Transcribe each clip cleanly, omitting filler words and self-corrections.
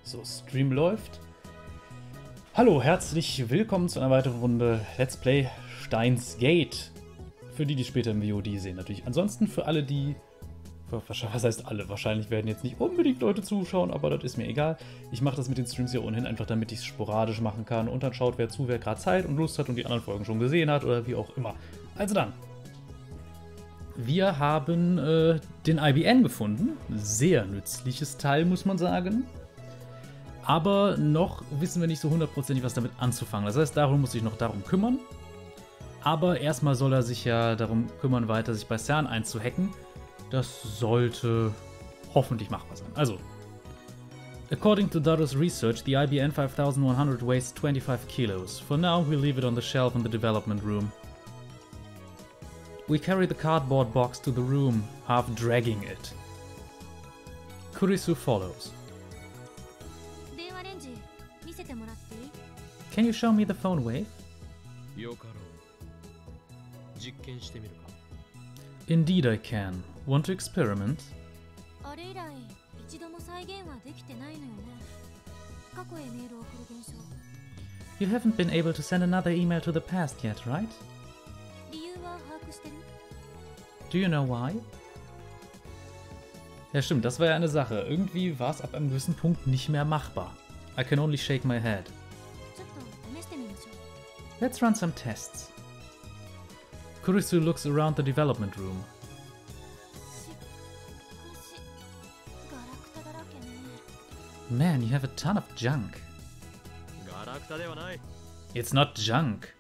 So, Stream läuft. Hallo, herzlich willkommen zu einer weiteren Runde Let's Play Steins Gate. Für die später im VOD sehen natürlich. Ansonsten für alle, die... Was heißt alle? Wahrscheinlich werden jetzt nicht unbedingt Leute zuschauen, aber das ist mir egal. Ich mache das mit den Streams hier ohnehin einfach, damit ich es sporadisch machen kann. Und dann schaut wer zu, wer gerade Zeit und Lust hat und die anderen Folgen schon gesehen hat oder wie auch immer. Also dann. Wir haben den IBN gefunden. Sehr nützliches Teil, muss man sagen. Aber noch wissen wir nicht so hundertprozentig, was damit anzufangen. Das heißt, darum muss ich noch darum kümmern. Aber erstmal soll er sich ja darum kümmern, weiter sich bei CERN einzuhacken. Das sollte hoffentlich machbar sein. Also, according to Dado's research, the IBN 5100 weighs 25 kilos. For now, we leave it on the shelf in the development room. We carry the cardboard box to the room, half dragging it. Kurisu follows. Can you show me the phone wave? Indeed I can. Want to experiment? You haven't been able to send another email to the past yet, right? Do you know why? Ja stimmt, das war ja eine Sache. Irgendwie war es ab einem gewissen Punkt nicht mehr machbar. I can only shake my head. Let's run some tests. Kurisu looks around the development room. Man, you have a ton of junk. It's not junk.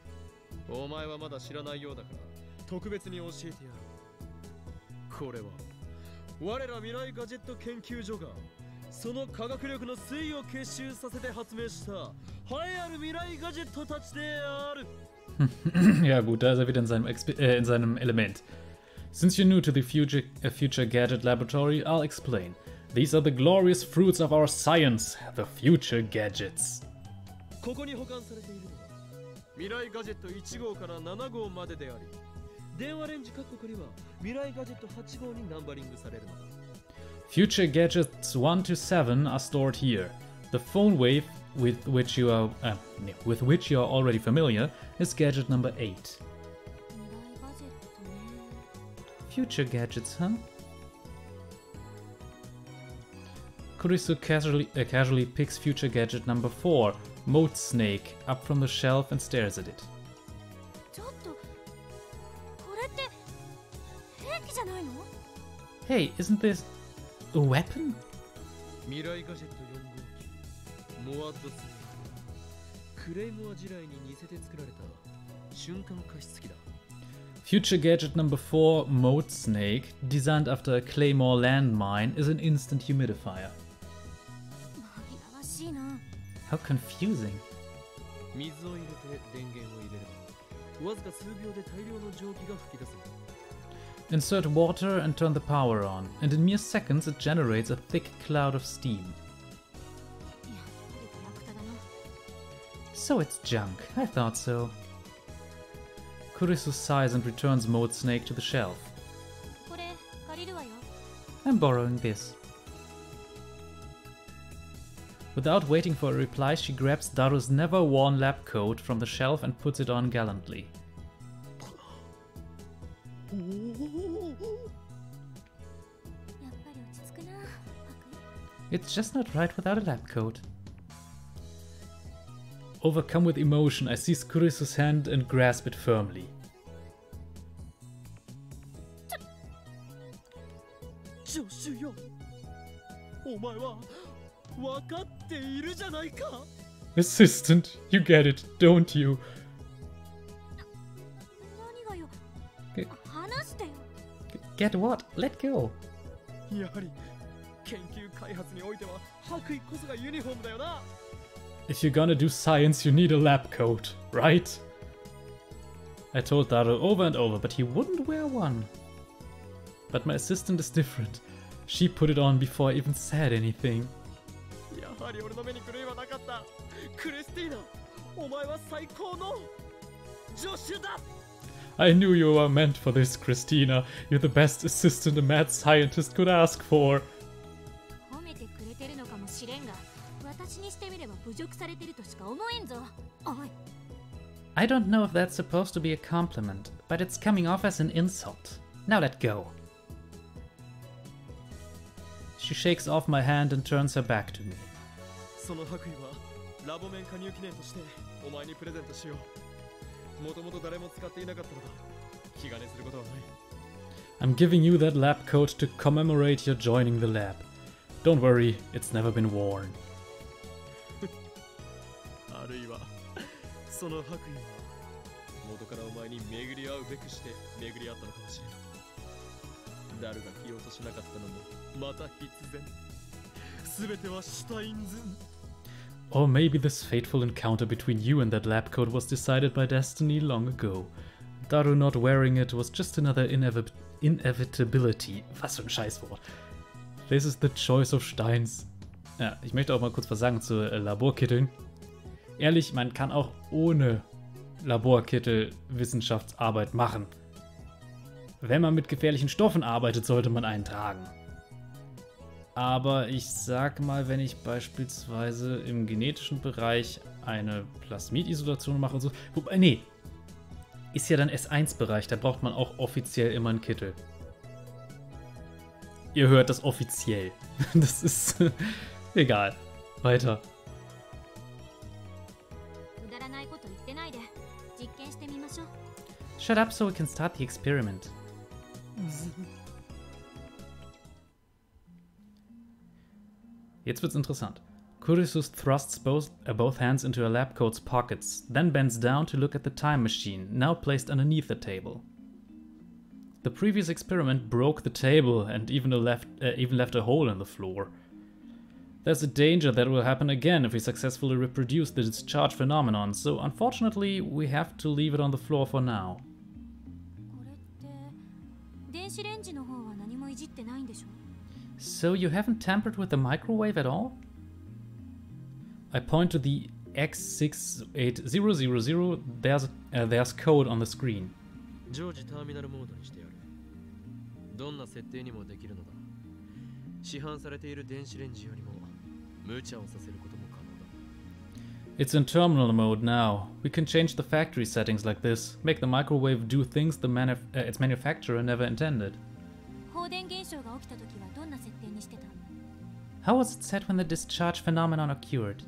Ja gut, da ist er wieder in seinem Element. Since you're new to the future gadget laboratory, I'll explain. These are the glorious fruits of our science, the future gadgets. Future gadgets 1 to 7 are stored here. The phone wave, with which you are already familiar, is gadget number 8. Future gadgets, huh? Kurisu casually picks future gadget number 4, Moat Snake, up from the shelf and stares at it. Hey, isn't this a weapon? Future gadget number 4, Moat Snake, designed after a Claymore landmine, is an instant humidifier. How confusing. Insert water and turn the power on, and in mere seconds it generates a thick cloud of steam. So it's junk, I thought so. Kurisu sighs and returns Moat Snake to the shelf. I'm borrowing this. Without waiting for a reply, she grabs Dado's never-worn lab coat from the shelf and puts it on gallantly. It's just not right without a lab coat. Overcome with emotion, I seize Kurisu's hand and grasp it firmly. Assistant, you get it, don't you? Get what? Let go. If you're gonna do science, you need a lab coat, right? I told Dado over and over, but he wouldn't wear one. But my assistant is different. She put it on before I even said anything. I knew you were meant for this, Christina. You're the best assistant a mad scientist could ask for. I don't know if that's supposed to be a compliment, but it's coming off as an insult. Now let go. She shakes off my hand and turns her back to me. I'm giving you that lab coat to commemorate your joining the lab. Don't worry, it's never been worn. Or maybe this fateful encounter between you and that lab coat was decided by destiny long ago. Daru not wearing it was just another inevitability. Was für ein Scheißwort. This is the choice of Steins. Ja, ich möchte auch mal kurz was sagen zu Laborkitteln. Ehrlich, man kann auch ohne Laborkittel Wissenschaftsarbeit machen. Wenn man mit gefährlichen Stoffen arbeitet, sollte man einen tragen. Aber ich sag mal, wenn ich beispielsweise im genetischen Bereich eine Plasmidisolation mache und so. Wobei, nee. Ist ja dann S1-Bereich, da braucht man auch offiziell immer einen Kittel. Ihr hört das offiziell. Das ist egal. Weiter. Shut up so we can start the experiment. Jetzt wird's interessant. Kurisus thrusts both hands into her lab coat's pockets, then bends down to look at the time machine, now placed underneath the table. The previous experiment broke the table and even left a hole in the floor. There's a danger that will happen again if we successfully reproduce the discharge phenomenon, so unfortunately we have to leave it on the floor for now. So you haven't tampered with the microwave at all? I point to the X68000. There's code on the screen. It's in terminal mode now. We can change the factory settings like this, make the microwave do things its manufacturer never intended. How was it set when the discharge phenomenon occurred?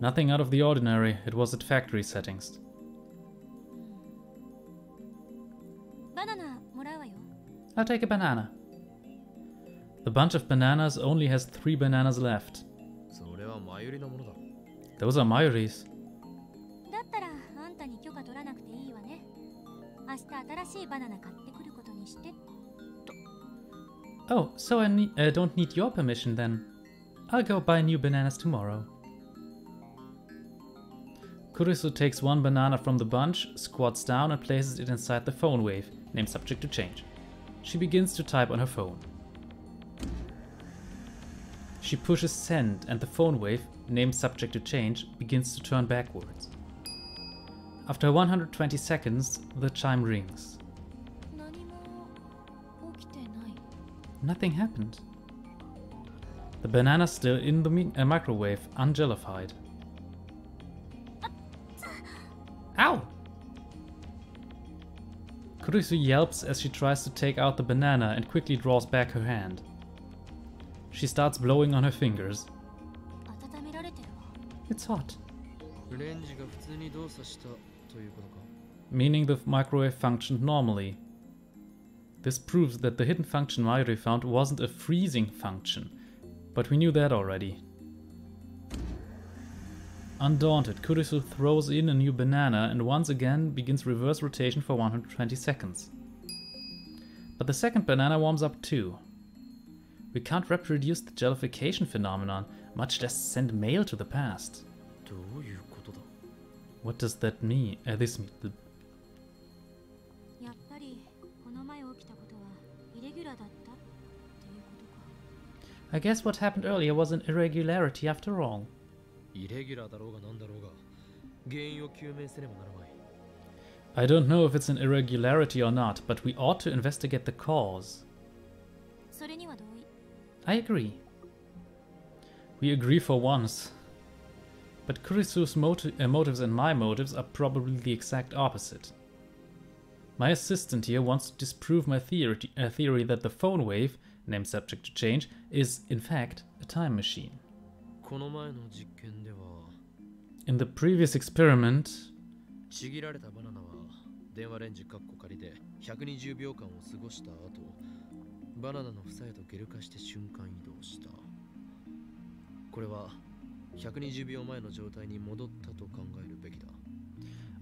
Nothing out of the ordinary. It was at factory settings. I'll take a banana. The bunch of bananas only has 3 bananas left. Those are Mayuri's. Oh, so I don't need your permission then. I'll go buy new bananas tomorrow. Kurisu takes 1 banana from the bunch, squats down and places it inside the phone wave, named subject to change. She begins to type on her phone. She pushes send and the phone wave, named subject to change, begins to turn backwards. After 120 seconds, the chime rings. Nothing happened. The banana's still in the microwave, unjellified. Ow! Kurisu yelps as she tries to take out the banana and quickly draws back her hand. She starts blowing on her fingers. It's hot. Meaning the microwave functioned normally. This proves that the hidden function Mayuri found wasn't a freezing function, but we knew that already. Undaunted, Kurisu throws in a new banana and once again begins reverse rotation for 120 seconds. But the second banana warms up too. We can't reproduce the jellification phenomenon, much less send mail to the past. What does that mean? I guess what happened earlier was an irregularity after all. I don't know if it's an irregularity or not, but we ought to investigate the cause. I agree. We agree for once. But Kurisu's motives and my motives are probably the exact opposite. My assistant here wants to disprove my theory that the phone wave, named subject to change, is, in fact, a time machine. In the previous experiment,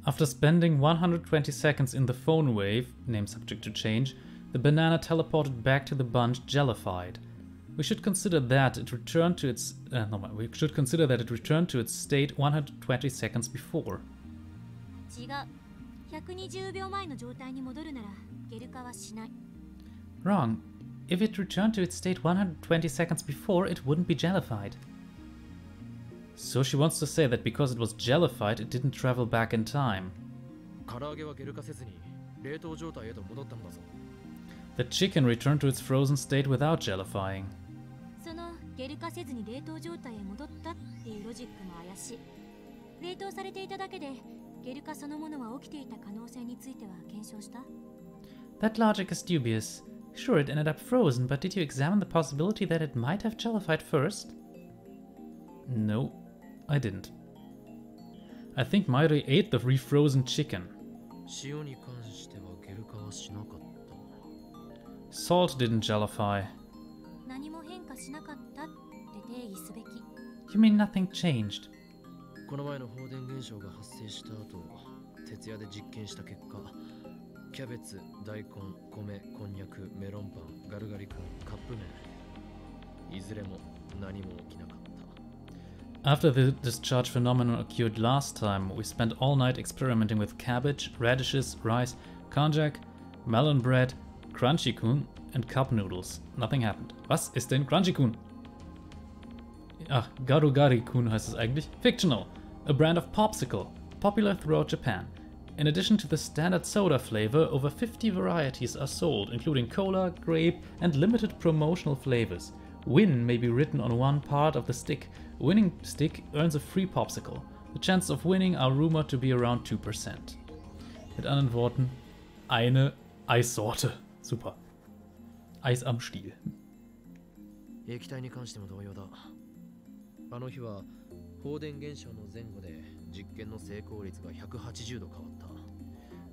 after spending 120 seconds in the phone wave, named subject to change, the banana teleported back to the bunch jellified. We should consider that it returned to its state 120 seconds before. Wrong. If it returned to its state 120 seconds before, it wouldn't be jellified. So she wants to say that because it was jellified, it didn't travel back in time. The chicken returned to its frozen state without jellifying. That logic is dubious. Sure, it ended up frozen, but did you examine the possibility that it might have jellified first? No, I didn't. I think Mairi ate the refrozen chicken. Salt didn't jellify. You mean nothing changed? After the discharge phenomenon occurred last time, we spent all night experimenting with cabbage, radishes, rice, konjac, melon bread, crunchy-kun and cup noodles. Nothing happened. Was ist denn crunchy-kun? Ach, garugari-kun heißt es eigentlich. Fictional, a brand of popsicle, popular throughout Japan. In addition to the standard soda flavor, over 50 varieties are sold, including cola, grape and limited promotional flavors. Win may be written on one part of the stick. A winning stick earns a free popsicle. The chances of winning are rumored to be around 2%. Mit anderen Worten, eine Eissorte. Super. Eis am Stiel.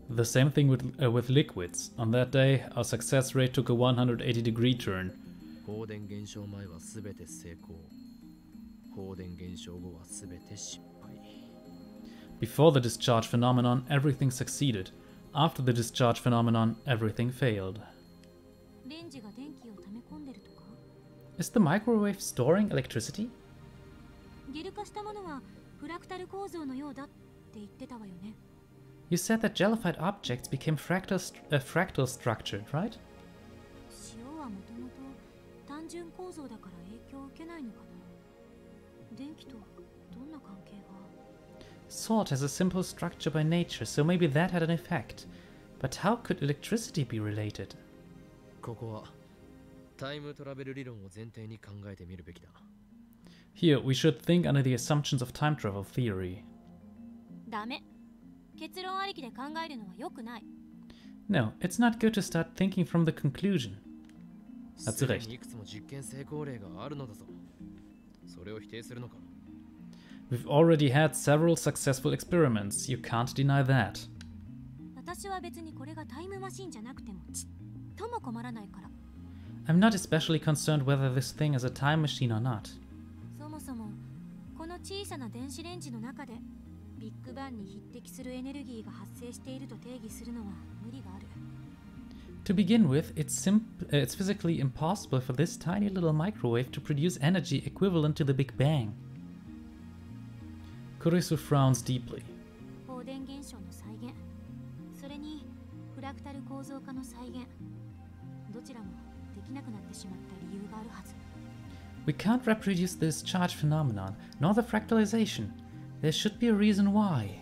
The same thing with liquids. On that day, our success rate took a 180-degree turn. Before the discharge phenomenon, everything succeeded. After the discharge phenomenon, everything failed. Is the microwave storing electricity? You said that jellified objects became fractal structured, right? Salt has a simple structure by nature, so maybe that had an effect. But how could electricity be related? Here, we should think under the assumptions of time travel theory. No, it's not good to start thinking from the conclusion. Hat sie recht. We've already had several successful experiments. You can't deny that. I'm not especially concerned whether this thing is a time machine or not. To begin with, it's physically impossible for this tiny little microwave to produce energy equivalent to the Big Bang. Kurisu frowns deeply. We can't reproduce the discharge phenomenon, nor the fractalization. There should be a reason why.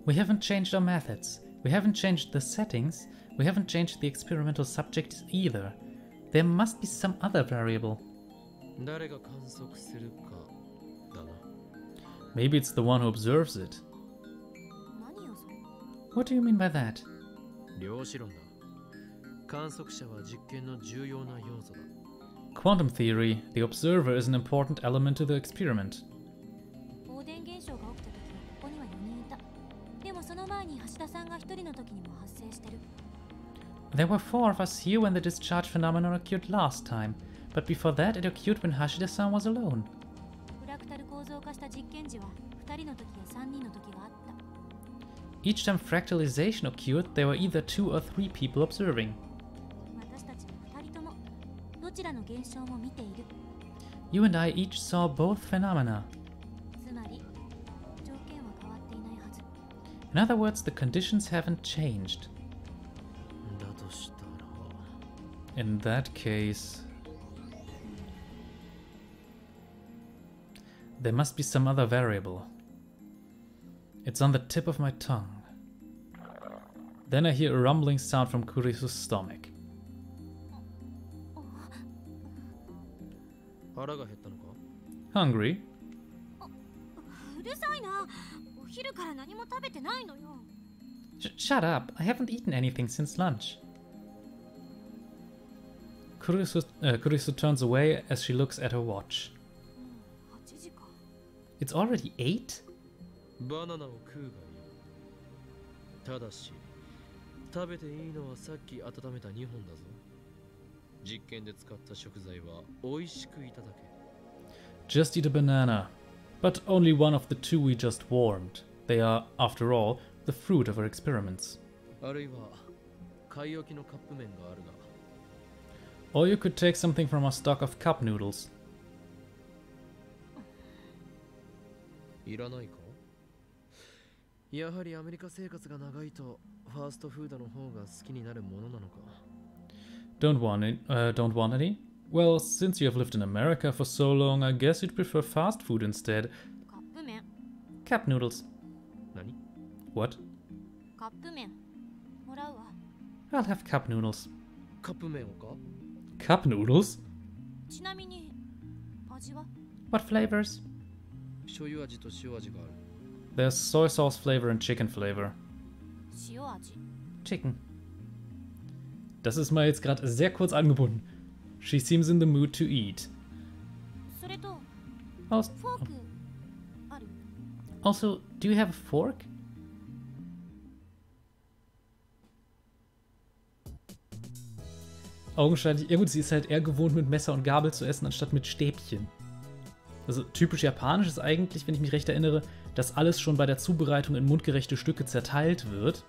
We haven't changed our methods. We haven't changed the settings. We haven't changed the experimental subjects either. There must be some other variable. Maybe it's the one who observes it. What do you mean by that? Quantum theory. The observer is an important element to the experiment. There were 4 of us here when the discharge phenomenon occurred last time, but before that it occurred when Hashida-san was alone. Each time fractalization occurred, there were either 2 or 3 people observing. You and I each saw both phenomena. In other words, the conditions haven't changed. In that case, there must be some other variable. It's on the tip of my tongue. Then I hear a rumbling sound from Kurisu's stomach. Hungry? Shut up! I haven't eaten anything since lunch. Kurisu turns away as she looks at her watch. It's already 8? Just eat a banana. But only one of the 2 we just warmed. They are, after all, the fruit of our experiments. Or you could take something from our stock of cup noodles. Don't want any? Well, since you have lived in America for so long, I guess you'd prefer fast food instead. Cup noodles. What? I'll have cup noodles. Cup noodles? What flavors? There's soy sauce flavor and chicken flavor. Chicken. Das ist mal jetzt gerade sehr kurz angebunden. She seems in the mood to eat. Also, do you have a fork? Augenscheinlich, ja gut, sie ist halt eher gewohnt mit Messer und Gabel zu essen, anstatt mit Stäbchen. Also typisch japanisch ist eigentlich, wenn ich mich recht erinnere, dass alles schon bei der Zubereitung in mundgerechte Stücke zerteilt wird.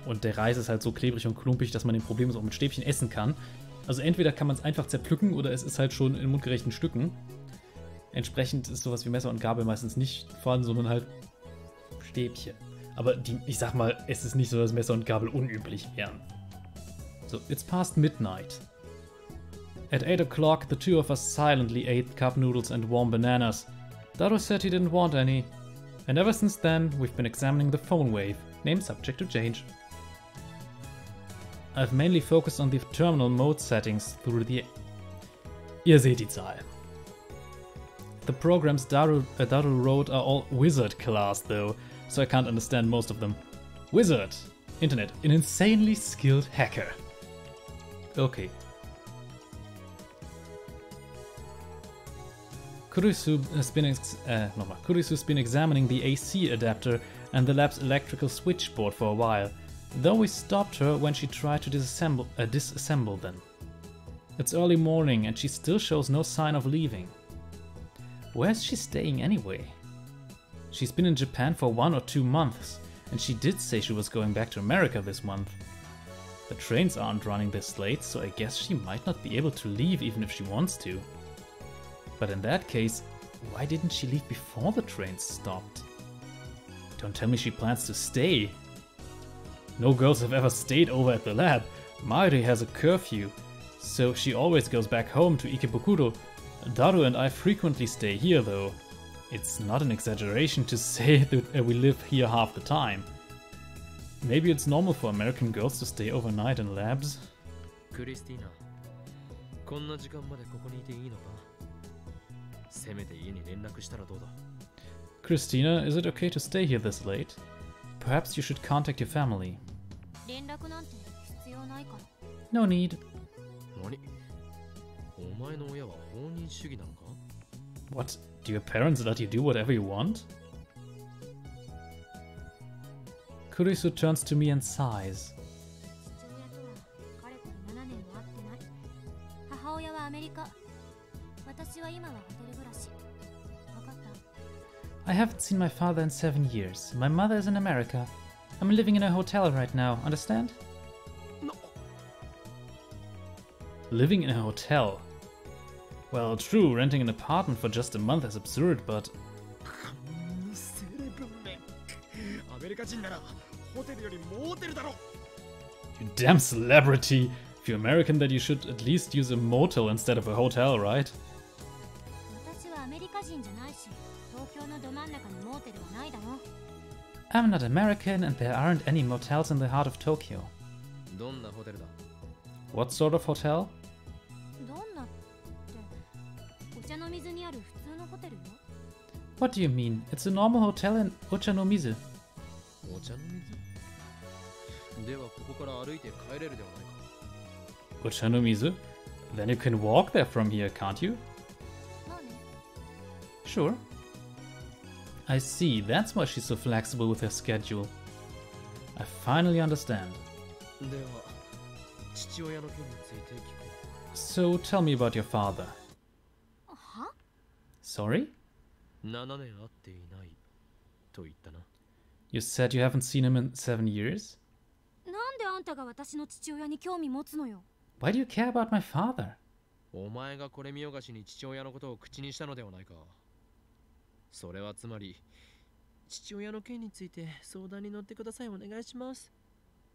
Und der Reis ist halt so klebrig und klumpig, dass man den problemlos auch mit Stäbchen essen kann. Also entweder kann man es einfach zerpflücken oder es ist halt schon in mundgerechten Stücken. Entsprechend ist sowas wie Messer und Gabel meistens nicht vorhanden, sondern halt Stäbchen. Aber ich sag mal, es ist nicht so, dass Messer und Gabel unüblich wären. So, it's past midnight. At 8 o'clock, the 2 of us silently ate cup noodles and warm bananas. Daru said he didn't want any. And ever since then, we've been examining the phone wave, name subject to change. I've mainly focused on the terminal mode settings through the... Ihr seht die Zahl. The programs Daru wrote are all wizard class though, so I can't understand most of them. Wizard! Internet, an insanely skilled hacker. Okay. Kurisu's been examining the AC adapter and the lab's electrical switchboard for a while, though we stopped her when she tried to disassemble them. It's early morning and she still shows no sign of leaving. Where's she staying anyway? She's been in Japan for 1 or 2 months, and she did say she was going back to America this month. The trains aren't running this late, so I guess she might not be able to leave even if she wants to. But in that case, why didn't she leave before the trains stopped? Don't tell me she plans to stay. No girls have ever stayed over at the lab. Mairi has a curfew, so she always goes back home to Ikebukuro. Daru and I frequently stay here though. It's not an exaggeration to say that we live here half the time. Maybe it's normal for American girls to stay overnight in labs. Christina, こんな時間までここにいていいのか? せめて家に連絡したらどうだ? Christina, is it okay to stay here this late? Perhaps you should contact your family. 連絡なんて必要ないから。No need. 何? お前の親は放任主義なのか? What? Do your parents let you do whatever you want? Kurisu turns to me and sighs. 父親とはかれこれ7年も会ってない。母親はアメリカ。私は今はホテル暮らし。わかった？ I haven't seen my father in 7 years. My mother is in America. I'm living in a hotel right now, understand? No. Living in a hotel? Well, true, renting an apartment for just a month is absurd, but... You damn celebrity! If you're American, then you should at least use a motel instead of a hotel, right? I'm not American and there aren't any motels in the heart of Tokyo. What sort of hotel? What do you mean? It's a normal hotel in Ochanomizu. Ochanomizu? Then you can walk there from here, can't you? Sure. I see, that's why she's so flexible with her schedule. I finally understand. So tell me about your father. Sorry? You said you haven't seen him in 7 years? Why do you care about my father? お前がこれ見よがしに父親のことを口にしたのではないか。それはつまり父親の件について相談に乗ってくださいお願いします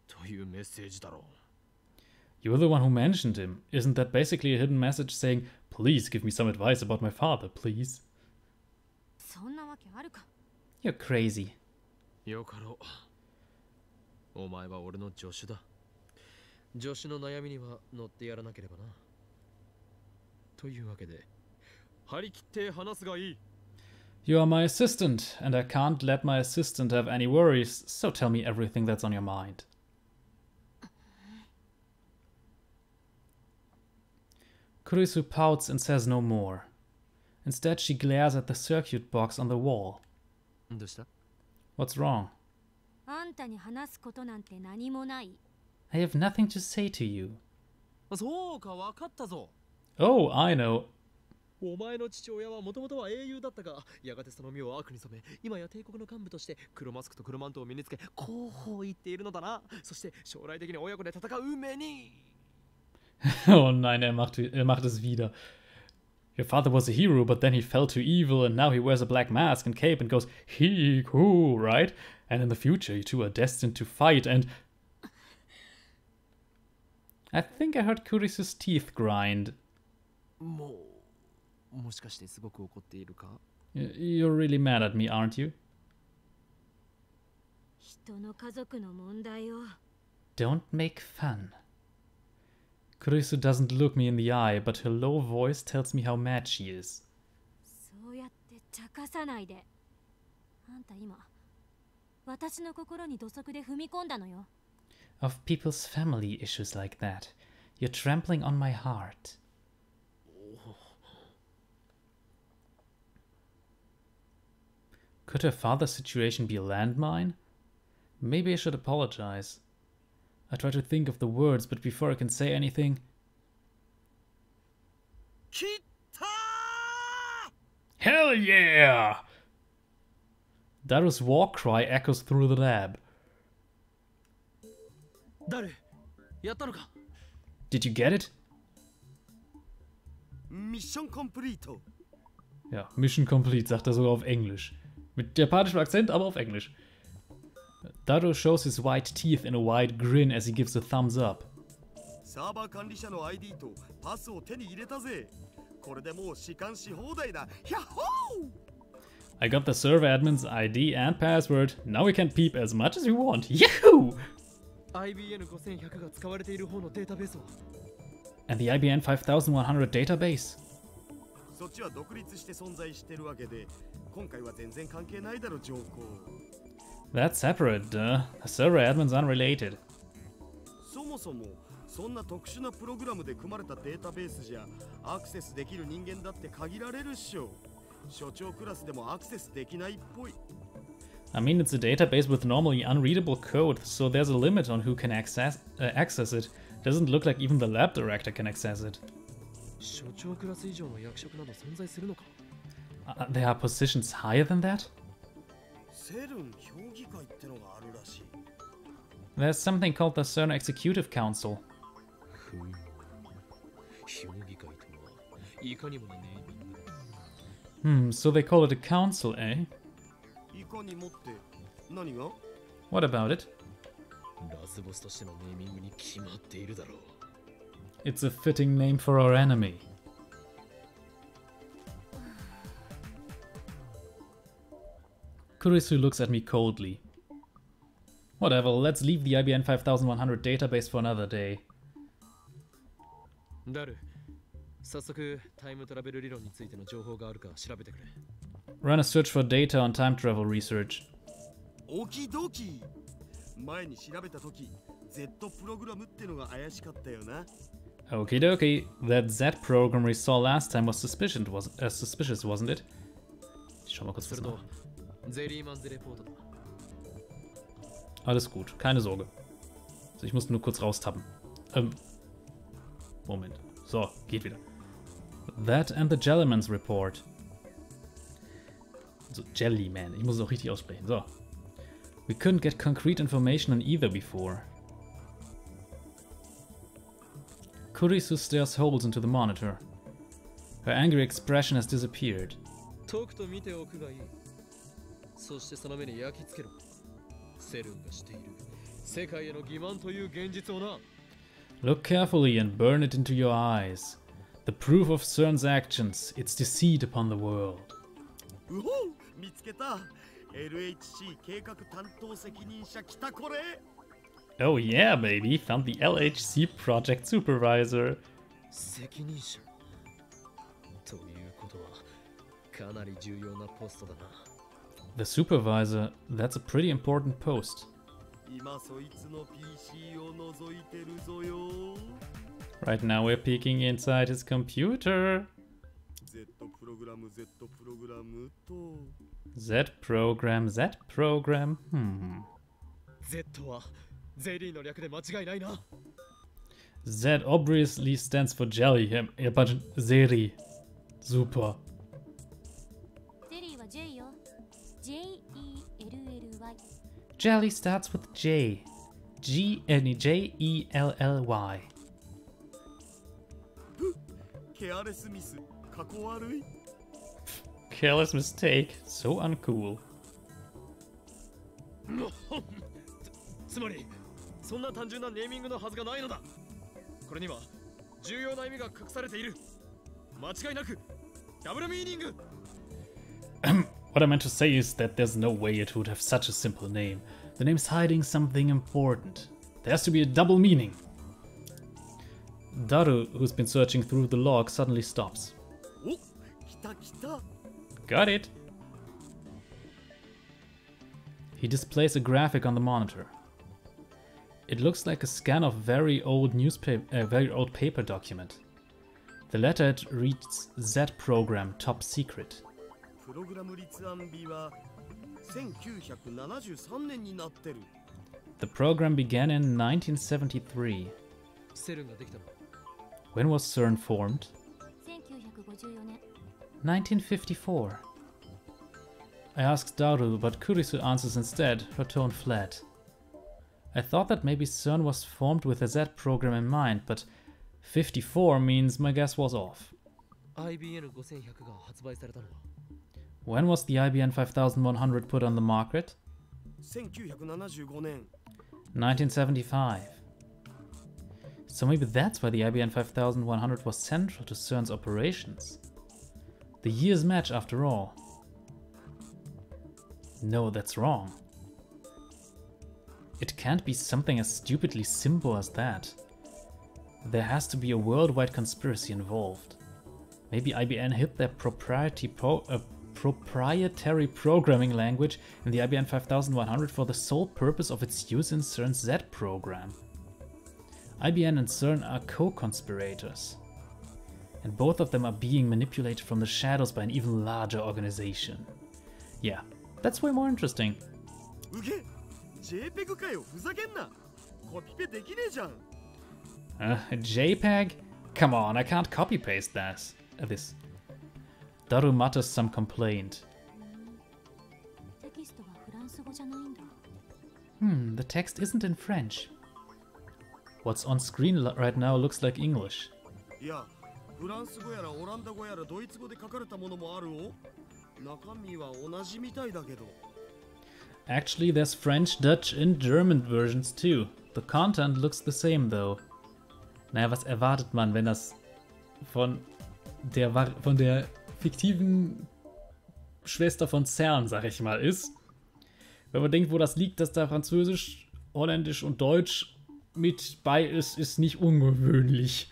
というメッセージだろう。 You're the one who mentioned him. Isn't that basically a hidden message saying, please give me some advice about my father, please? そんなわけあるか。 You're crazy. よかろう。お前は俺の助手だ。助手の悩みには乗ってやらなければな。というわけで、張り切って話すがいい。 You are my assistant, and I can't let my assistant have any worries, so tell me everything that's on your mind. Kurisu pouts and says no more. Instead, she glares at the circuit box on the wall. どうした? What's wrong? あんたに話すことなんて何もない。 I have nothing to say to you. そうか、わかったぞ。 Oh, I know. お前の父親はもともとは英雄だったが、やがてその身を悪に染め、今や帝国の幹部として黒マスクと黒マントを身につけ、広報言っているのだな。そして将来的に親子で戦う運命に。Oh nein, er macht es wieder. Your father was a hero, but then he fell to evil, and now he wears a black mask and cape and goes, hee-hoo, right? And in the future, you two are destined to fight, and... I think I heard Kurisu's teeth grind. You're really mad at me, aren't you? Don't make fun. Kurisu doesn't look me in the eye, but her low voice tells me how mad she is. Of people's family issues like that, you're trampling on my heart. Could her father's situation be a landmine? Maybe I should apologize. I try to think of the words, but before I can say anything... Hell yeah! Daru's war cry echoes through the lab. Did you get it? Mission complete. Ja, Mission complete, sagt er sogar auf Englisch. Mit japanischem Akzent, aber auf Englisch. Daru shows his white teeth in a wide grin as he gives a thumbs up. I got the server admin's ID and password. Now we can peep as much as we want. Yahoo! IBN5100 が使われている方のデータベースは And the IBN 5100 database. そっちは独立して存在してるわけで、今回は全然関係ないだろ、上皇。That's separate, the server admin's unrelated. そもそもそんな特殊なプログラムで組まれたデータベースじゃアクセスできる人間だって限られるっしょ。所長クラスでもアクセスできないっぽい。I mean, it's a database with normally unreadable code, so there's a limit on who can access it. Doesn't look like even the lab director can access it. 所長クラス以上の役職など存在するのか There are positions higher than that? セルン評議会ってのがあるらしい。There's something called the CERN Executive Council. 評議会とはいかにもなネーミングだ So they call it a council, eh? いかにもって何が What about it? ラスボスとしてのネーミングに決まっているだろう It's a fitting name for our enemy. Kurisu looks at me coldly. Whatever, let's leave the IBN 5100 database for another day. ダル早速タイムトラベル理論についての情報があるか調べてくれ Run a search for data on time travel research. オキドキ前に調べたとき Z プログラムってのが怪しかったよな Okie dokie, that Z program we saw last time was suspicious, wasn't it? Ich schau mal kurz was nach. ゼリーマンズレポートだ Alles gut, keine Sorge. So, ich muss nur kurz raustappen. Moment. So, geht wieder. That and the Jellyman's report. So, Jellyman. Ich muss es auch richtig aussprechen. So. We couldn't get concrete information on either before. Kurisu stares holes into the monitor. Her angry expression has disappeared. とくと見ておくがいいそしてその目に焼き付けろセルンがしている世界への欺瞞という現実をな Look carefully and burn it into your eyes. The proof of CERN's actions, its deceit upon the world. うほ見つけた LHC 計画担当責任者来たこれ Oh yeah, baby, found the LHC project supervisor. 責任者ということはかなり重要なポストだな The supervisor, that's a pretty important post. 今そいつの PC を覗いてるぞよ Right now we're peeking inside his computer. Z プログラム Z プログラムと Z program. Z はゼリーの略で間違いないな Z obviously stands for jelly. A bunch of Zeri. Super. ゼリーは J よ J-E-L-L-Y Jelly starts with J. J-E-L-L-Y. ケアレスミス過去悪い Careless mistake. So uncool. つまりそんな単純なネーミングのはずがないのだこれには重要な意味が隠されている間違いなくダブルミーニング What I meant to say is that there's no way it would have such a simple name. The name's hiding something important. There has to be a double meaning. Daru, who's been searching through the log, suddenly stops. お来た来た Got it! He displays a graphic on the monitor. It looks like a scan of very old paper document. The letterhead reads Z program top secret. プログラム立案日は1973年になってる The program began in 1973. セルンができたの When was CERN formed? 1954年 1954. I asked Daru, but Kurisu answers instead, her tone flat. I thought that maybe CERN was formed with a Z program in mind, but 54 means my guess was off. IBN5100 が発売されたのは When was the IBN 5100 put on the market? 1975年 1975. So maybe that's why the IBN 5100 was central to CERN's operations. The years match after all. No, that's wrong. It can't be something as stupidly simple as that. There has to be a worldwide conspiracy involved. Maybe IBM hid their proprietary programming language in the IBM 5100 for the sole purpose of its use in CERN's Z program. IBM and CERN are co-conspirators, and both of them are being manipulated from the shadows by an even larger organization. Yeah, that's way more interesting. JPEG? Come on, I can't copy-paste this. Daru mutters some complaint. The text isn't in French. What's on screen right now looks like English. Actually, there's French, Dutch and German versions too. The content looks the same though. Naja, was erwartet man, wenn das von der fiktiven Schwester von CERN, sag ich mal, ist? Wenn man denkt, wo das liegt, dass da Französisch, Holländisch und Deutsch mit bei ist, ist nicht ungewöhnlich.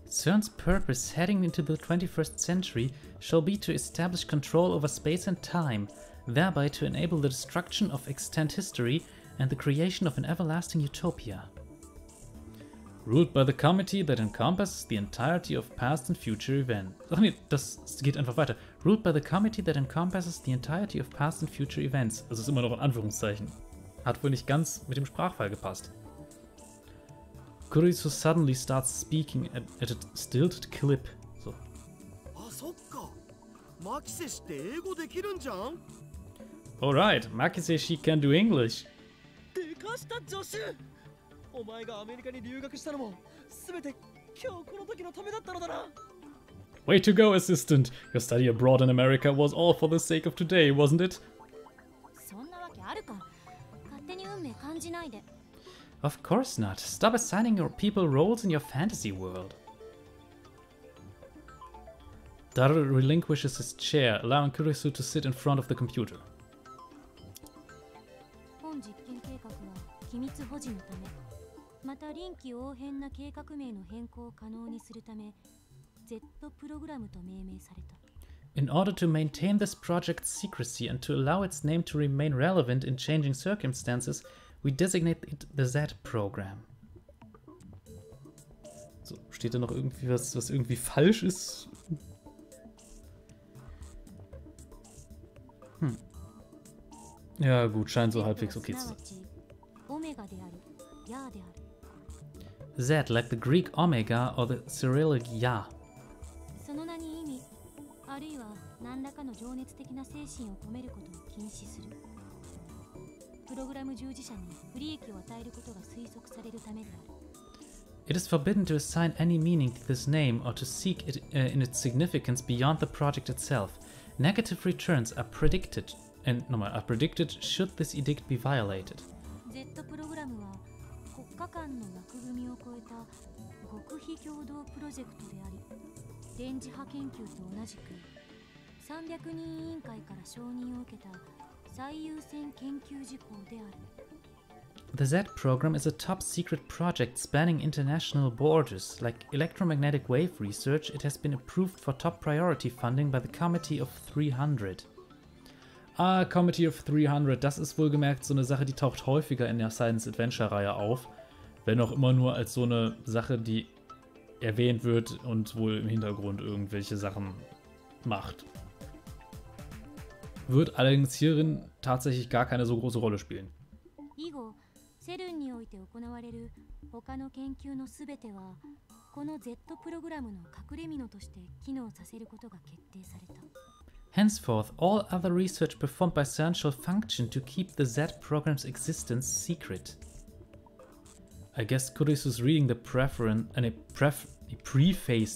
CERN's purpose heading into the 21st century shall be to establish control over space and time, thereby to enable the destruction of extant history and the creation of an everlasting utopia. Ruled by the committee that encompasses the entirety of past and future events. Ach nee, das geht einfach weiter. Ruled by the committee that encompasses the entirety of past and future events. Also ist immer noch in Anführungszeichen. Hat wohl nicht ganz mit dem Sprachfall gepasst. Kurisu suddenly starts speaking at a stilted clip. So. Alright, Maki says she can do English. Way to go, assistant! Your study abroad in America was all for the sake of today, wasn't it? Of course not. Stop assigning your people roles in your fantasy world. Daru relinquishes his chair, allowing Kurisu to sit in front of the computer. In order to maintain this project's secrecy and to allow its name to remain relevant in changing circumstances, we designate it the Z program. So, steht da noch irgendwie was irgendwie falsch ist? Ja gut, scheint so halbwegs okay zu sein. Z, like the Greek Omega or the Cyrillic Ya. It is forbidden to assign any meaning to this name or to seek it in its significance beyond the project itself. Negative returns are predicted should this edict be violated. The Z program is a top secret project spanning international borders. Like electromagnetic wave research, it has been approved for top priority funding by the Committee of 300. Ah, Committee of 300, das ist wohlgemerkt so eine Sache, die taucht häufiger in der Science-Adventure-Reihe auf. Wenn auch immer nur als so eine Sache, die erwähnt wird und wohl im Hintergrund irgendwelche Sachen macht. Wird allerdings hierin tatsächlich gar keine so große Rolle spielen. Henceforth, all other research performed by CERN shall function to keep the Z program's existence secret. I guess Kurisu's reading the preface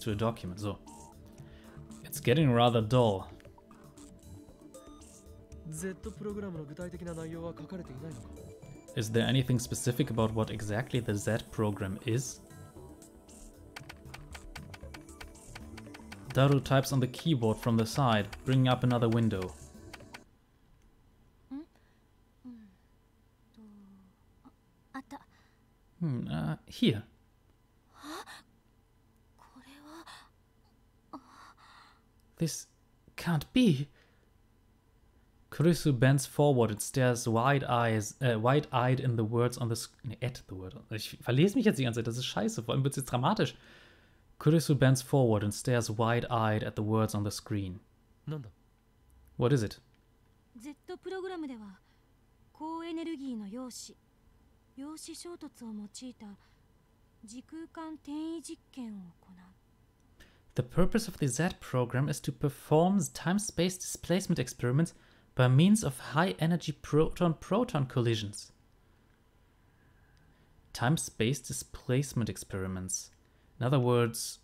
to a document. So, it's getting rather dull. Z プログラムの具体的な内容は書かれていないのか。 Is there anything specific about what exactly the Z program is? Daru types on the keyboard from the side, bringing up another window. Here. This can't be. Kurisu bends forward and stares wide-eyed in the words on the at the word. Ich verlese mich jetzt die ganze Zeit, das ist scheiße, vor allem wird es jetzt dramatisch. Kurisu bends forward and stares wide-eyed at the words on the screen. What is it? Z プログラムでは高エネルギーの陽子衝突を用いた時空間転移実験を行う。 The purpose of the Z program is to perform time-space displacement experiments by means of high-energy proton-proton collisions. Time-space displacement experiments. In other words,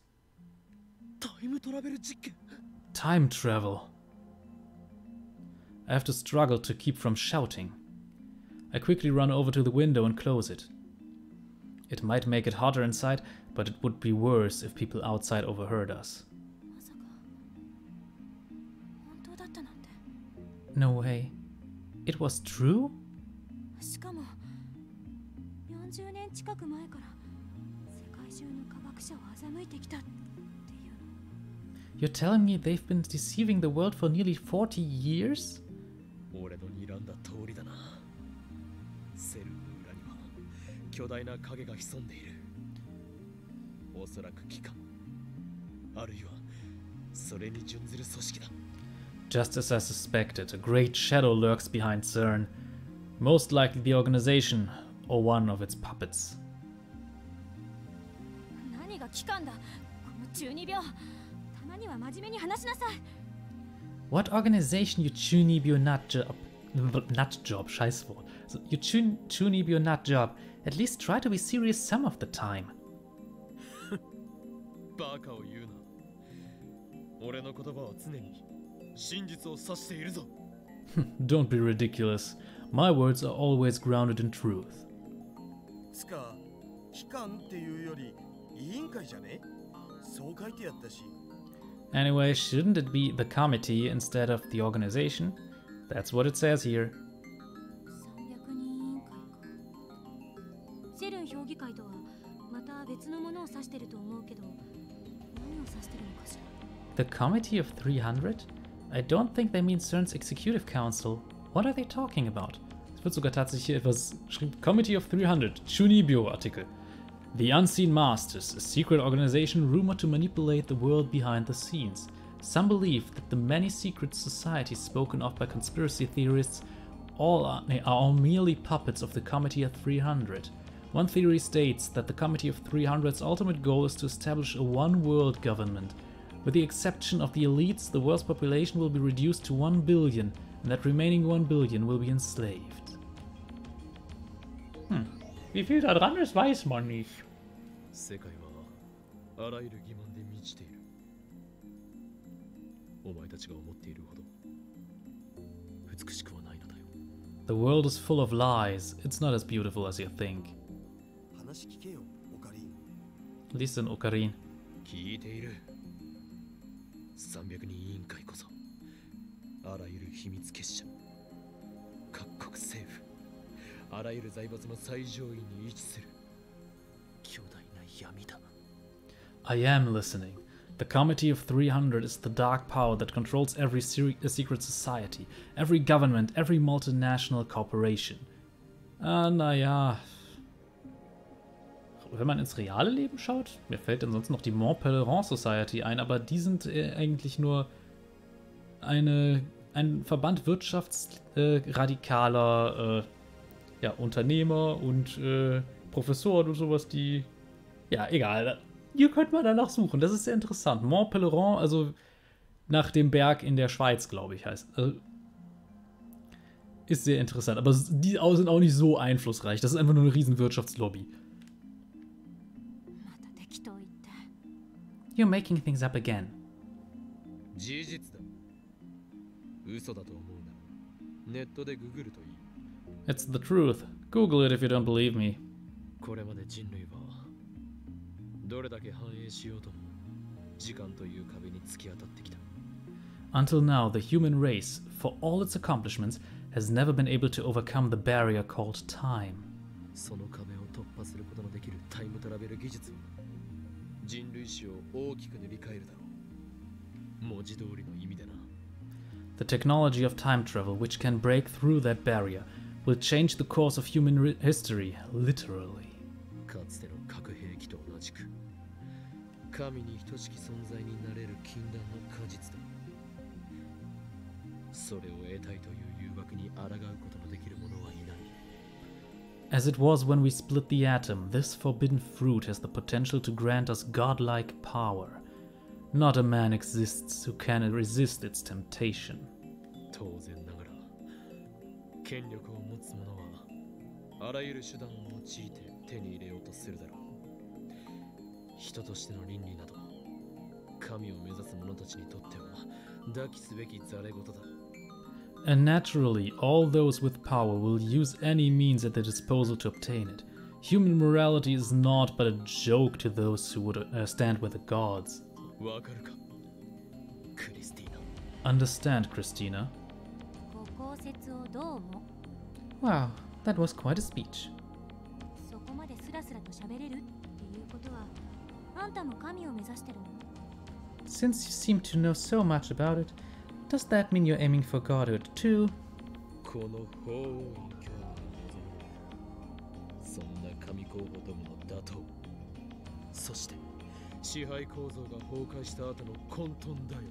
time travel. I have to struggle to keep from shouting. I quickly run over to the window and close it. It might make it hotter inside, but it would be worse if people outside overheard us. No way. It was true? You're telling me they've been deceiving the world for nearly 40 years? Just as I suspected, a great shadow lurks behind CERN. Most likely the organization, or one of its puppets. What organization, you Chunibyo nut job, Scheißwort. So, you Chunibyo nut job. At least try to be serious some of the time. Don't be ridiculous. My words are always grounded in truth. Anyway, shouldn't it be the committee instead of the organization? That's what it says here. The Committee of 300? I don't think they mean CERN's Executive Council. What are they talking about? Es wird sogar tatsächlich hier etwas geschrieben. Committee of 300, Chunibyo-Artikel. The Unseen Masters, a secret organization rumored to manipulate the world behind the scenes. Some believe that the many secret societies spoken of by conspiracy theorists are all merely puppets of the Committee of 300. One theory states that the Committee of 300's ultimate goal is to establish a one-world government. With the exception of the elites, the world's population will be reduced to 1 billion, and that remaining 1 billion will be enslaved. Wie viel da dran ist, weiß man nicht. The world is full of lies. It's not as beautiful as you think. Listen, Okarin. 300人委員会こそあらゆる秘密結社各国政府あらゆる財閥の最上位に位置する巨大な闇だ。 I am listening. The Committee of 300 is the dark power that controls every secret society, every government, every multinational corporation. Naja. Wenn man ins reale Leben schaut, mir fällt ansonsten noch die Mont Pelerin Society ein, aber die sind eigentlich nur ein Verband wirtschaftsradikaler Unternehmer und Professoren und sowas, die... Ja, egal. Ihr könnt mal danach suchen, das ist sehr interessant. Mont Pelerin, also nach dem Berg in der Schweiz, glaube ich, heißt. Also, ist sehr interessant, aber die sind auch nicht so einflussreich. Das ist einfach nur eine riesen Wirtschaftslobby. You're making things up again. ネットでググるといい。 It's the truth. Google it if you don't believe me. これまで人類はどれだけ繁栄しようとも時間という壁に突き当たってきた。 Until now, the human race, for all its accomplishments, has never been able to overcome the barrier called time. その壁を突破することのできるタイムトラベル技術は人類史を大きく塗り替えるだろう。文字通りの意味でな。 The technology of time travel, which can break through that barrier, will change the course of human history, literally. かつての核兵器と同じく神に等しき存在になれる禁断の果実だ。それを得たいという誘惑に抗うことのできる者はいない。 As it was when we split the atom, this forbidden fruit has the potential to grant us godlike power. Not a man exists who can resist its temptation. 当然ながら権力を持つ者はあらゆる手段を用いて手に入れようとするだろう。人としての倫理など神を目指す者たちにとっては抱きすべきざれ事だ。 And naturally, all those with power will use any means at their disposal to obtain it. Human morality is naught but a joke to those who would stand with the gods. わかるかクリスティーナ。 Understand, Christina? ご公説をどう思う？ Wow, that was quite a speech. そこまでスラスラと喋れるっていうことはあんたも神を目指してるの？ Since you seem to know so much about it, does that mean you're aiming for godhood too? この法院教の望むそんな神候補どもの打倒、そして支配構造が崩壊した後の混沌だよ。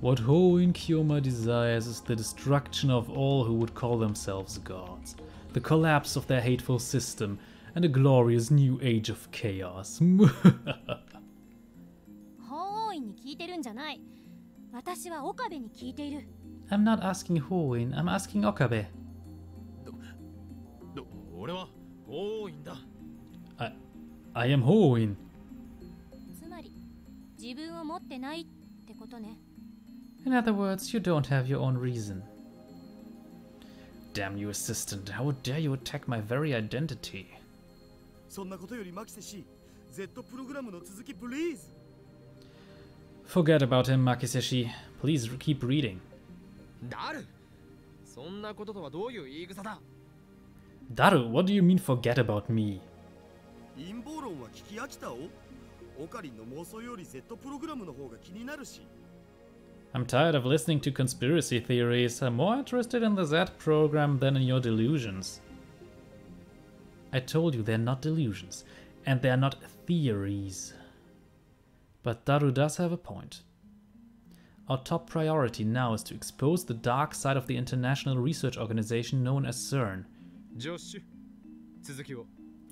What Hoin Kyoma desires is the destruction of all who would call themselves gods, the collapse of their hateful system, and a glorious new age of chaos. 法王院に聞いてるんじゃない。私は岡部に聞いている。I'm not asking Hoin, I'm asking Okabe. 俺は法院だ。I am Hoin. つまり自分を持ってないってことね。In other words, you don't have your own reason. Damn you, assistant. How dare you attack my very identity? そんなことよりマキセ氏 Z プログラムの続き please. Forget about him, Makiseshi. Please keep reading. ダル、そんなこととはどういう言い草だ。 Daru, what do you mean forget about me? 陰謀論は聞き飽きたお。オカリンの妄想より Z プログラムの方が気になるし。I'm tired of listening to conspiracy theories. I'm more interested in the Z program than in your delusions. I told you they're not delusions, and they're not theories. But Daru does have a point. Our top priority now is to expose the dark side of the international research organization known as CERN. ジョッシュ、続きを。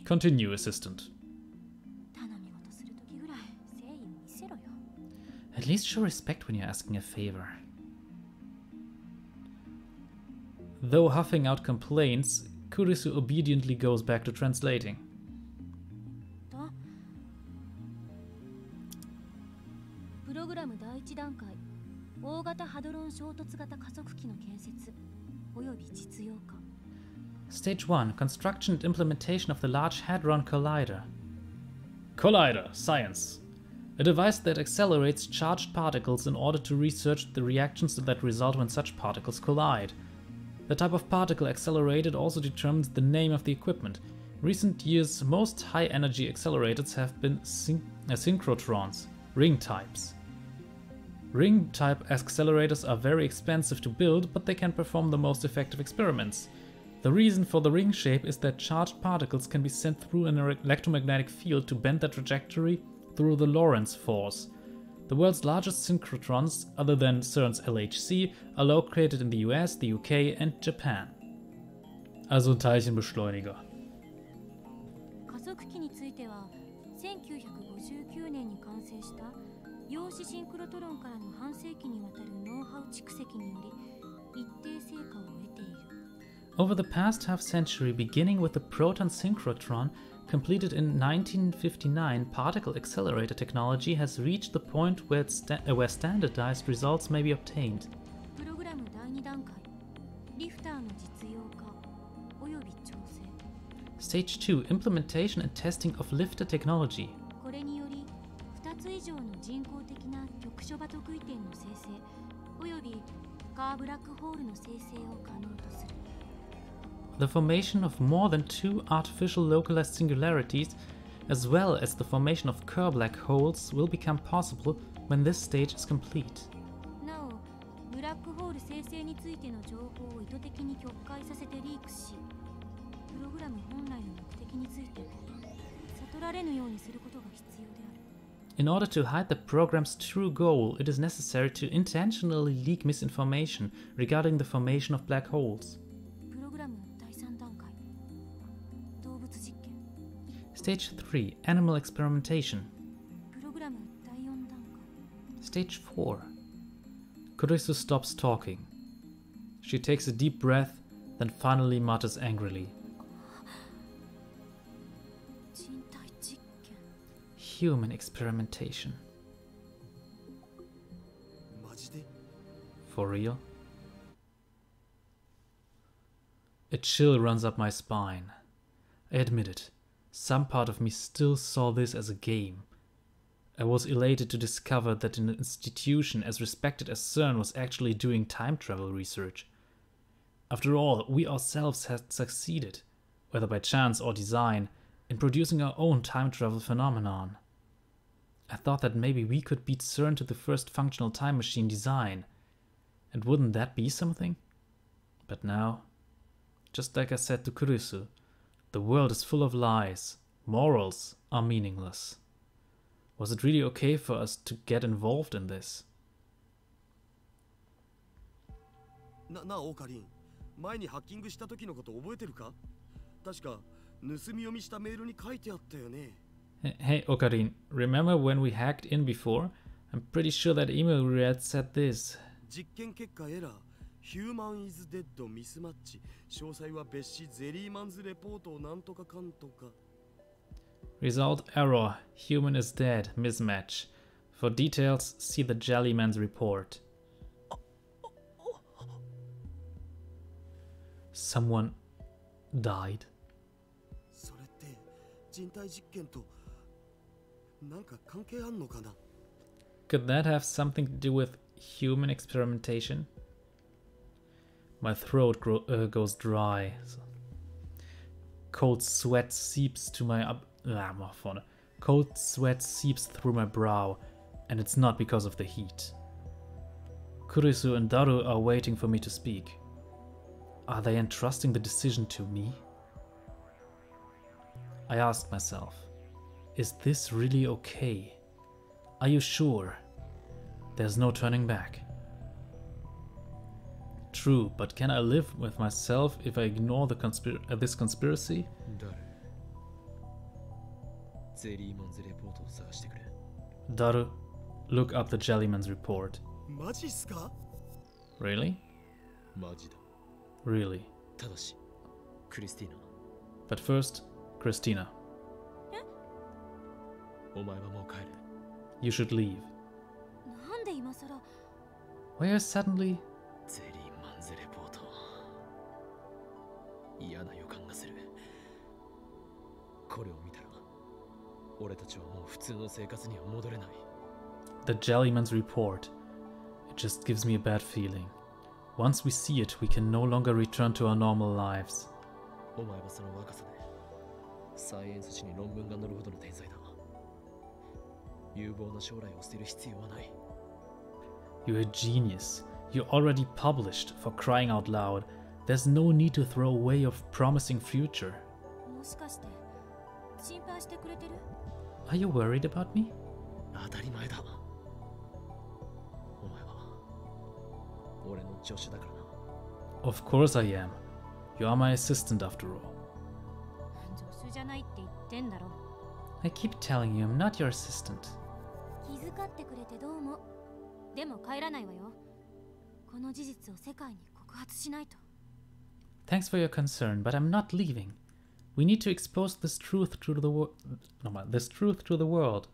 Continue, assistant. 頼み事するときぐらい誠意を見せろよ。 At least show respect when you're asking a favor. Though huffing out complaints, Kurisu obediently goes back to translating. プログラム第一段階、大型ハドロン衝突型加速器の建設および実用化。 Stage 1. Construction and implementation of the Large Hadron Collider. Collider, science. A device that accelerates charged particles in order to research the reactions that result when such particles collide. The type of particle accelerated also determines the name of the equipment. In recent years, most high-energy accelerators have been synchrotrons, ring types. Ring-type accelerators are very expensive to build, but they can perform the most effective experiments. The reason for the ring shape is that charged particles can be sent through an electromagnetic field to bend their trajectory through the Lorentz force. The world's largest synchrotrons, other than CERN's LHC, are located in the US, the UK and Japan. Also ein Teilchenbeschleuniger. 加速器については1959年に完成した陽子シンクロトロンからの半世紀にわたるノウハウ蓄積により一定成果を得ている。Over the past half-century, beginning with the proton synchrotron, completed in 1959, particle accelerator technology has reached the point where standardized results may be obtained. プログラム第2段階リフターの実用化および調整 Stage 2 Implementation and testing of lifter technology. これにより2つ以上の人工的な局所場得意点の生成およびカーブラックホールの生成を可能とする The formation of more than 2 artificial localized singularities, as well as the formation of Kerr black holes, will become possible when this stage is complete. なおブラックホール生成についての情報を意図的に曲解させてリークしプログラム本来の目的について悟られぬようにすることが必要である In order to hide the program's true goal, it is necessary to intentionally leak misinformation regarding the formation of black holes. プログラム第3段階動物実験 Stage 3 Animal experimentation. プログラム第4段階 Stage 4 Kurisu stops talking. She takes a deep breath, then finally mutters angrily. 人体実験 Human experimentation. マジで For real? A chill runs up my spine. I admit it, some part of me still saw this as a game. I was elated to discover that an institution as respected as CERN was actually doing time travel research. After all, we ourselves had succeeded, whether by chance or design, in producing our own time travel phenomenon. I thought that maybe we could beat CERN to the first functional time machine design. And wouldn't that be something? But now, just like I said to Kurisu, the world is full of lies. Morals are meaningless. Was it really okay for us to get involved in this? なオカリン前にハッキングした時のこと覚えてるか確か盗み読みしたメールに書いてあったよね Hey Okarin, remember when we hacked in before? I'm pretty sure that email we read said this. 実験結果エラーヒューマンイズデッドミスマッチ詳細は別紙ゼリーマンズレポートをなんとかかんとか Result error. Human is dead. Mismatch. For details, see the Jellyman's report. Someone died. それって人体実験となんか関係あんのかな Could that have something to do with human experimentation? My throat goes dry. Cold sweat seeps to my Cold sweat seeps through my brow, and it's not because of the heat. Kurisu and Daru are waiting for me to speak. Are they entrusting the decision to me? I asked myself, is this really okay? Are you sure? There's no turning back. True, but can I live with myself if I ignore this conspiracy? ゼリーマンズレポートを探してくれ Daru, look up the Jellyman's report. マジっすか Really? マジだ Really. ただしクリスティーナ But first, Christina, お前はもう帰れ you should leave. なんで今さら Why are suddenly... ゼリーマンズレポート嫌な予感がするこれを見たら俺たちはもう普通の生活には戻れない The Jellyman's report. It just gives me a bad feeling. Once we see it, we can no longer return to our normal lives. お前はその若さでサイエンス誌に論文が載るほどの天才だ有望な将来を捨てる必要はない You're a genius. You're already published, for crying out loud. There's no need to throw away your promising future. もしかして心配してくれてる Are you worried about me? 当たり前だお前は俺の助手だからな Of course I am. You are my assistant after all. 助手じゃないって言ってんだろ I keep telling you I'm not your assistant. 気遣ってくれてどうもでも帰らないわよこの事実を世界に告発しないと Thanks for your concern, but I'm not leaving. We need to expose this truth to the world.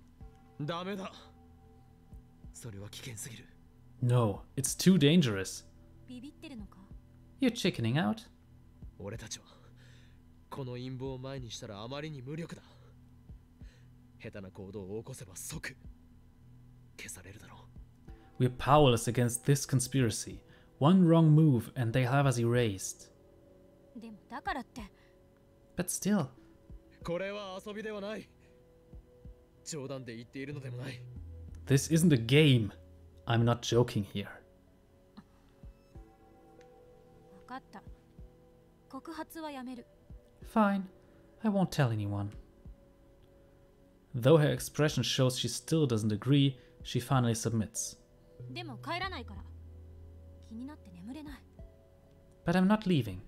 ダメだ。それは危険すぎる。No, it's too dangerous. ビビってるのか？ You're chickening out? 俺たちはこの陰謀を前にしたらあまりに無力だ。下手な行動を起こせば即消されるだろう。We're powerless against this conspiracy. One wrong move and they'll have us erased. でもだからって。But still. これは遊びではない。冗談で言っているのでもない。This isn't a game. I'm not joking here. 分かった。告発はやめる。Fine. I won't tell anyone. Though her expression shows she still doesn't agree, she finally submits. でも帰らないから。気になって眠れない。But I'm not leaving.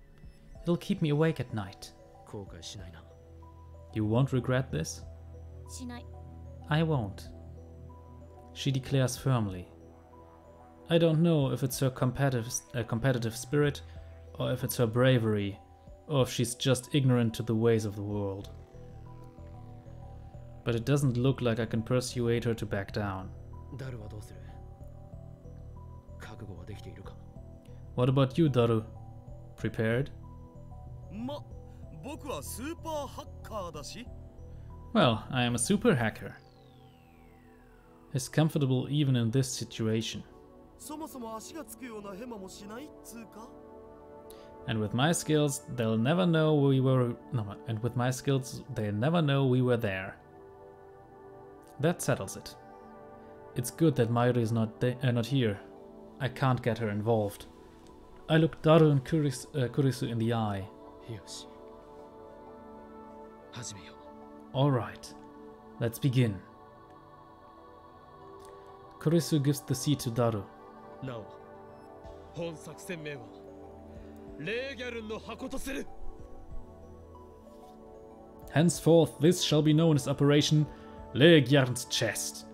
It'll keep me awake at night. 後悔しないな。You won't regret this? しない。I won't. She declares firmly. I don't know if it's her competitive spirit, or if it's her bravery, or if she's just ignorant to the ways of the world. But it doesn't look like I can persuade her to back down. ダルはどうする？覚悟はできているか？ What about you, Daru? Prepared? 僕はスーパーハッカーだし。Well, I am a super hacker. Is comfortable even in this situation. そもそも足がつくようなヘマもしないっつうか。And with my skills, they'll never know we were. No, and with my skills, they'll never know we were there. That settles it. It's good that Mayuri is not here. I can't get her involved. I look Daru and Kurisu in the eye. よし。始めよう。All right, let's begin. Kurisu gives the seat to Daru. なお、本作戦名はレーギャルンの箱とする。Henceforth, this shall be known as Operation Leegjarn's Chest.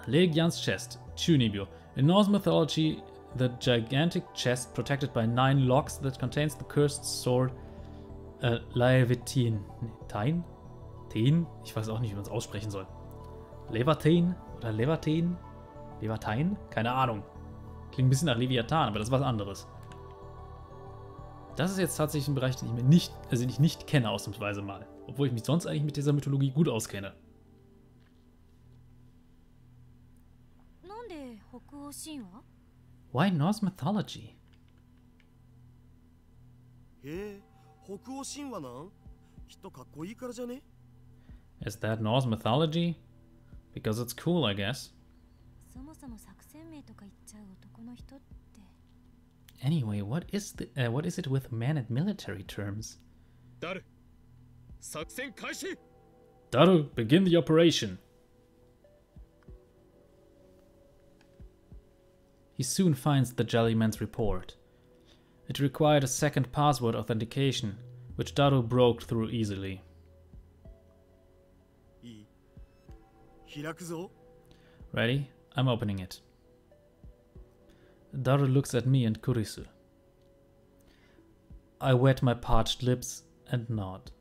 Leegjarn's Chest, Chunibyo. In Norse mythology, the gigantic chest protected by 9 locks that contains the cursed sword Laevitin. Tain? Tain? Ich weiß auch nicht, wie man es aussprechen soll. Levatain? Oder Levatain? Levatain? Keine Ahnung. Klingt ein bisschen nach Leviathan, aber das ist was anderes. Das ist jetzt tatsächlich ein Bereich, den ich nicht kenne, ausnahmsweise mal. Obwohl ich mich sonst eigentlich mit dieser Mythologie gut auskenne. Why Norse mythology? へえ、北欧神話なん？きっとかっこいいからじゃね？ Is that Norse mythology? Because it's cool, I guess. そもそも作戦名とか言っちゃう男の人って。Anyway, what is it with men and military terms? ダル、作戦開始。Daru, begin the operation. He soon finds the Jellyman's report. It required a second password authentication, which Daru broke through easily. いい。開くぞ。 Ready? I'm opening it. Daru looks at me and Kurisu. I wet my parched lips and nod.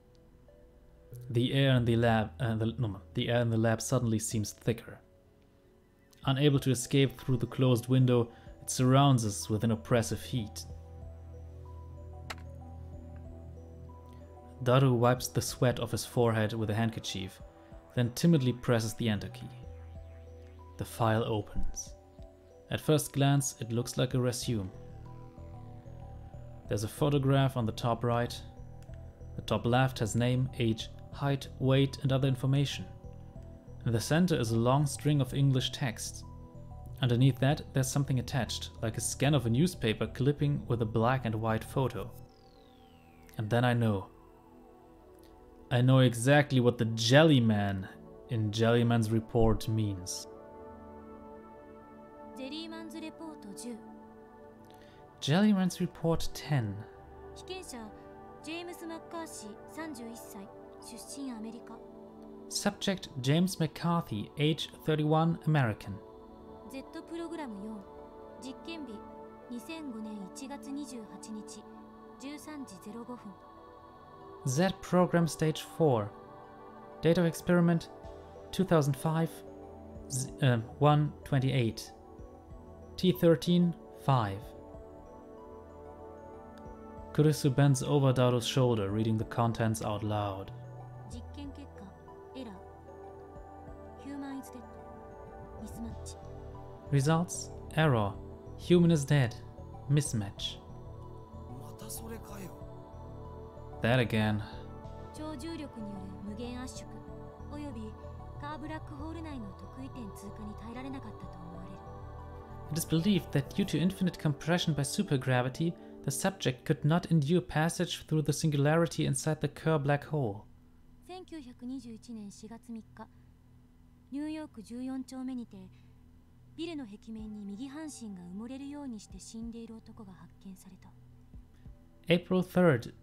The air in the lab suddenly seems thicker. Unable to escape through the closed window, it surrounds us with an oppressive heat. Daru wipes the sweat off his forehead with a handkerchief, then timidly presses the enter key. The file opens. At first glance, it looks like a resume. There's a photograph on the top right. The top left has name, age, height, weight, and other information. In the center is a long string of English text. Underneath that, there's something attached, like a scan of a newspaper clipping with a black and white photo. And then I know. I know exactly what the Jellyman in Jellyman's report means. Jellyman's report 10. 被験者ジェームス・マッカーシー31歳出身アメリカ Subject James McCarthy, age 31, American. Z プログラム4実験日2005年1月28日13時05分 Z Program Stage 4. Date of experiment 2005 128. T13 5. Kurisu bends over Daru's shoulder, reading the contents out loud. 実験結果エラー Human is dead ミスマッチ Results: Error. Human is dead. Mismatch. またそれかよ。 That again. 超重力による無限圧縮およびカーブラックホール内の特異点通過に耐えられなかったと思われる It is believed that due to infinite compression by supergravity, the subject could not endure passage through the singularity inside the Kerr black hole. 1921年4月3日ニューヨーク14丁目にてビルの壁面に右半身が埋もれるようにして死んでいる男が発見された April 3rd,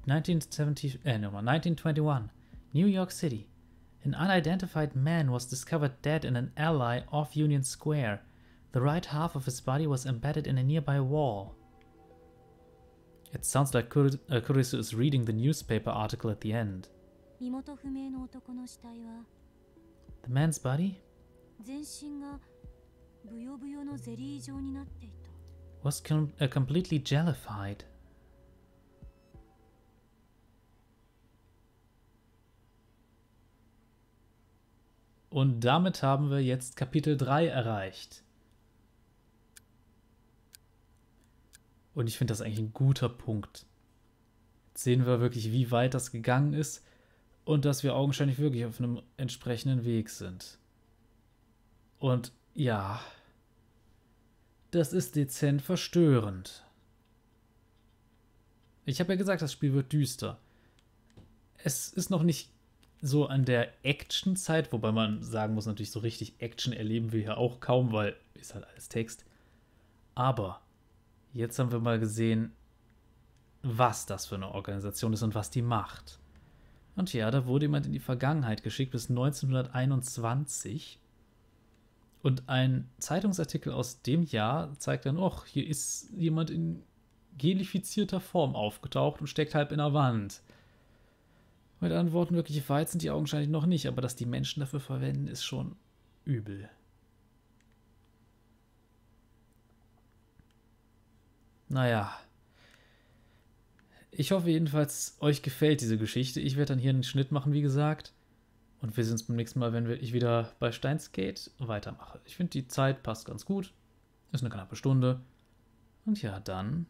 1921, New York City. An unidentified man was discovered dead in an alley off Union Square. The right half of his body was embedded in a nearby wall. It sounds like Kurisu is reading the newspaper article at the end. 身元不明の男の死体は The man's body 全身がブヨブヨのゼリー状になっていた was completely jellified. Und damit haben wir jetzt Kapitel 3 erreicht. Und ich finde das eigentlich ein guter Punkt. Jetzt sehen wir wirklich, wie weit das gegangen ist und dass wir augenscheinlich wirklich auf einem entsprechenden Weg sind. Und ja, das ist dezent verstörend. Ich habe ja gesagt, das Spiel wird düster. Es ist noch nicht so an der Action-Zeit, wobei man sagen muss, natürlich so richtig Action erleben wir hier auch kaum, weil ist halt alles Text. Aber jetzt haben wir mal gesehen, was das für eine Organisation ist und was die macht. Und ja, da wurde jemand in die Vergangenheit geschickt bis 1921. Und ein Zeitungsartikel aus dem Jahr zeigt dann, oh, hier ist jemand in gelifizierter Form aufgetaucht und steckt halb in der Wand. Mit anderen Worten, wirklich weit sind die augenscheinlich noch nicht, aber dass die Menschen dafür verwenden, ist schon übel. Naja. Ich hoffe jedenfalls, euch gefällt diese Geschichte. Ich werde dann hier einen Schnitt machen, wie gesagt. Und wir sehen uns beim nächsten Mal, wenn ich wieder bei Steins weitermache. Ich finde, die Zeit passt ganz gut. Ist eine knappe Stunde. Und ja, dann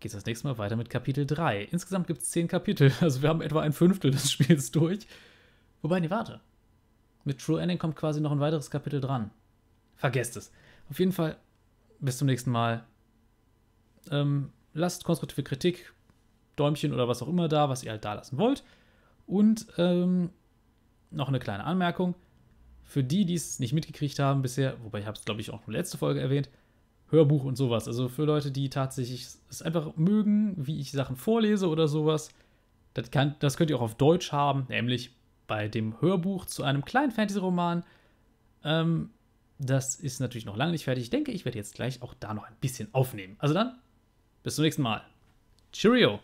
geht es das nächste Mal weiter mit Kapitel 3. Insgesamt gibt es 10 Kapitel. Also wir haben etwa ein Fünftel des Spiels durch. Wobei, nee, warte. Mit True Ending kommt quasi noch ein weiteres Kapitel dran. Vergesst es. Auf jeden Fall, bis zum nächsten Mal. Lasst konstruktive Kritik, Däumchen oder was auch immer da, was ihr halt da lassen wollt. Und noch eine kleine Anmerkung. Für die es nicht mitgekriegt haben bisher, wobei ich habe es, glaube ich, auch in der letzten Folge erwähnt, Hörbuch und sowas. Also für Leute, die tatsächlich es einfach mögen, wie ich Sachen vorlese oder sowas, das könnt ihr auch auf Deutsch haben, nämlich bei dem Hörbuch zu einem kleinen Fantasy-Roman. Das ist natürlich noch lange nicht fertig. Ich denke, ich werde jetzt gleich auch da noch ein bisschen aufnehmen. Also dann, bis zum nächsten Mal. Cheerio!